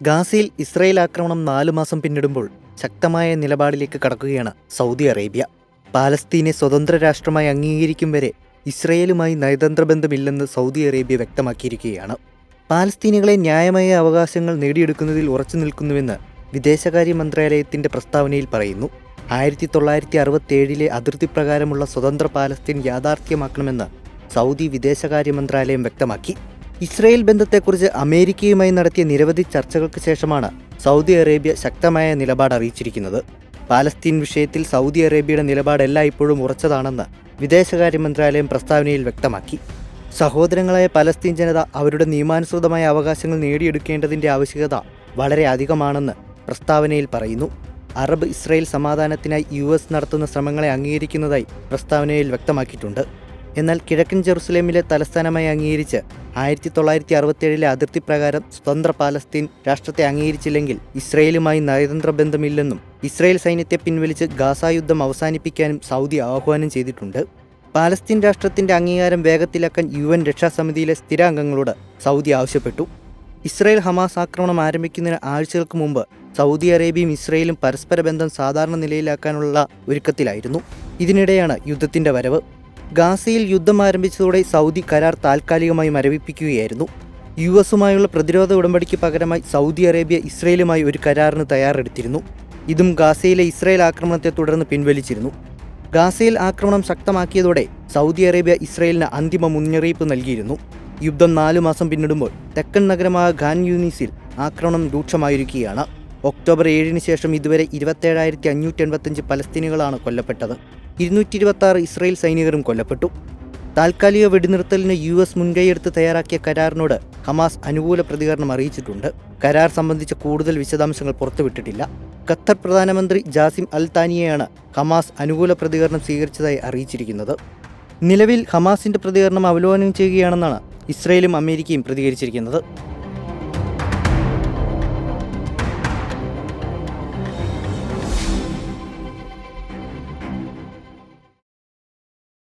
ഗാസയിൽ ഇസ്രായേൽ ആക്രമണം 4 മാസം പിന്നിടുമ്പോൾ ശക്തമായ നിലപാടിലേക്ക് കടക്കുകയാണ് സൗദി അറേബ്യ. പാലസ്തീനെ സ്വതന്ത്ര രാഷ്ട്രമായി അംഗീകരിക്കും വരെ ഇസ്രായേലുമായി നയതന്ത്ര ബന്ധമില്ലെന്ന് സൗദി അറേബ്യ വ്യക്തമാക്കിയിരിക്കുകയാണ്. പാലസ്തീനികളെ ന്യായമായ അവകാശങ്ങൾ നേടിയെടുക്കുന്നതിൽ ഉറച്ചു നിൽക്കുന്നുവെന്ന് വിദേശകാര്യ മന്ത്രാലയത്തിന്റെ പ്രസ്താവനയിൽ പറയുന്നു. 1967 അതിർത്തി പ്രകാരമുള്ള സ്വതന്ത്ര പാലസ്തീൻ യാഥാർത്ഥ്യമാക്കണമെന്ന് സൗദി വിദേശകാര്യ മന്ത്രാലയം വ്യക്തമാക്കി. ഇസ്രായേൽ ബന്ധത്തെക്കുറിച്ച് അമേരിക്കയുമായി നടത്തിയ നിരവധി ചർച്ചകൾക്ക് ശേഷമാണ് സൗദി അറേബ്യ ശക്തമായ നിലപാട് അറിയിച്ചിരിക്കുന്നത്. പാലസ്തീൻ വിഷയത്തിൽ സൗദി അറേബ്യയുടെ നിലപാട് എല്ലായ്പ്പോഴും ഉറച്ചതാണെന്ന് വിദേശകാര്യ മന്ത്രാലയം പ്രസ്താവനയിൽ വ്യക്തമാക്കി. സഹോദരങ്ങളായ പലസ്തീൻ ജനത അവരുടെ നിയമാനുസൃതമായ അവകാശങ്ങൾ നേടിയെടുക്കേണ്ടതിൻ്റെ ആവശ്യകത വളരെ അധികമാണെന്ന് പ്രസ്താവനയിൽ പറയുന്നു. അറബ് ഇസ്രായേൽ സമാധാനത്തിനായി US നടത്തുന്ന ശ്രമങ്ങളെ അംഗീകരിക്കുന്നതായി പ്രസ്താവനയിൽ വ്യക്തമാക്കിയിട്ടുണ്ട്. എന്നാൽ കിഴക്കൻ ജെറുസലേമിലെ തലസ്ഥാനമായി അംഗീകരിച്ച് 1967 അതിർത്തി പ്രകാരം സ്വതന്ത്ര പാലസ്തീൻ രാഷ്ട്രത്തെ അംഗീകരിച്ചില്ലെങ്കിൽ ഇസ്രായേലുമായി നയതന്ത്ര ബന്ധമില്ലെന്നും ഇസ്രായേൽ സൈന്യത്തെ പിൻവലിച്ച് ഗാസ യുദ്ധം അവസാനിപ്പിക്കാനും സൗദി ആഹ്വാനം ചെയ്തിട്ടുണ്ട്. പാലസ്തീൻ രാഷ്ട്രത്തിന്റെ അംഗീകാരം വേഗത്തിലാക്കാൻ UN രക്ഷാസമിതിയിലെ സ്ഥിരാംഗങ്ങളോട് സൗദി ആവശ്യപ്പെട്ടു. ഇസ്രായേൽ ഹമാസ് ആക്രമണം ആരംഭിക്കുന്നതിന് ആഴ്ചകൾക്ക് മുമ്പ് സൗദി അറേബ്യയും ഇസ്രായേലും പരസ്പര ബന്ധം സാധാരണ നിലയിലാക്കാനുള്ള ഒരുക്കത്തിലായിരുന്നു. ഇതിനിടെയാണ് യുദ്ധത്തിന്റെ വരവ്. ഗാസയിൽ യുദ്ധം ആരംഭിച്ചതോടെ സൗദി കരാർ താൽക്കാലികമായി മരവിപ്പിക്കുകയായിരുന്നു. US പ്രതിരോധ ഉടമ്പടിക്ക് പകരമായി സൗദി അറേബ്യ ഇസ്രായേലുമായി ഒരു കരാറിന് തയ്യാറെടുത്തിരുന്നു. ഇതും ഗാസയിലെ ഇസ്രായേൽ ആക്രമണത്തെ തുടർന്ന് പിൻവലിച്ചിരുന്നു. ഗാസയിൽ ആക്രമണം ശക്തമാക്കിയതോടെ സൗദി അറേബ്യ ഇസ്രായേലിന് അന്തിമ മുന്നറിയിപ്പ് നൽകിയിരുന്നു. യുദ്ധം 4 മാസം പിന്നിടുമ്പോൾ തെക്കൻ നഗരമായ ഖാൻ യൂനിസിൽ ആക്രമണം രൂക്ഷമായിരിക്കുകയാണ്. ഒക്ടോബർ 7 ശേഷം ഇതുവരെ 27,585 പലസ്തീനികളാണ് കൊല്ലപ്പെട്ടത്. 226 ഇസ്രായേൽ സൈനികരും കൊല്ലപ്പെട്ടു. താൽക്കാലിക വെടിനിർത്തലിന് US മുൻകൈയെടുത്ത് തയ്യാറാക്കിയ കരാറിനോട് ഹമാസ് അനുകൂല പ്രതികരണം അറിയിച്ചിട്ടുണ്ട്. കരാർ സംബന്ധിച്ച കൂടുതൽ വിശദാംശങ്ങൾ പുറത്തുവിട്ടിട്ടില്ല. ഖത്തർ പ്രധാനമന്ത്രി ജാസിം അൽ താനിയെയാണ് ഹമാസ് അനുകൂല പ്രതികരണം സ്വീകരിച്ചതായി അറിയിച്ചിരിക്കുന്നത്. നിലവിൽ ഹമാസിന്റെ പ്രതികരണം അവലോകനം ചെയ്യുകയാണെന്നാണ് ഇസ്രായേലും അമേരിക്കയും പ്രതികരിച്ചിരിക്കുന്നത്.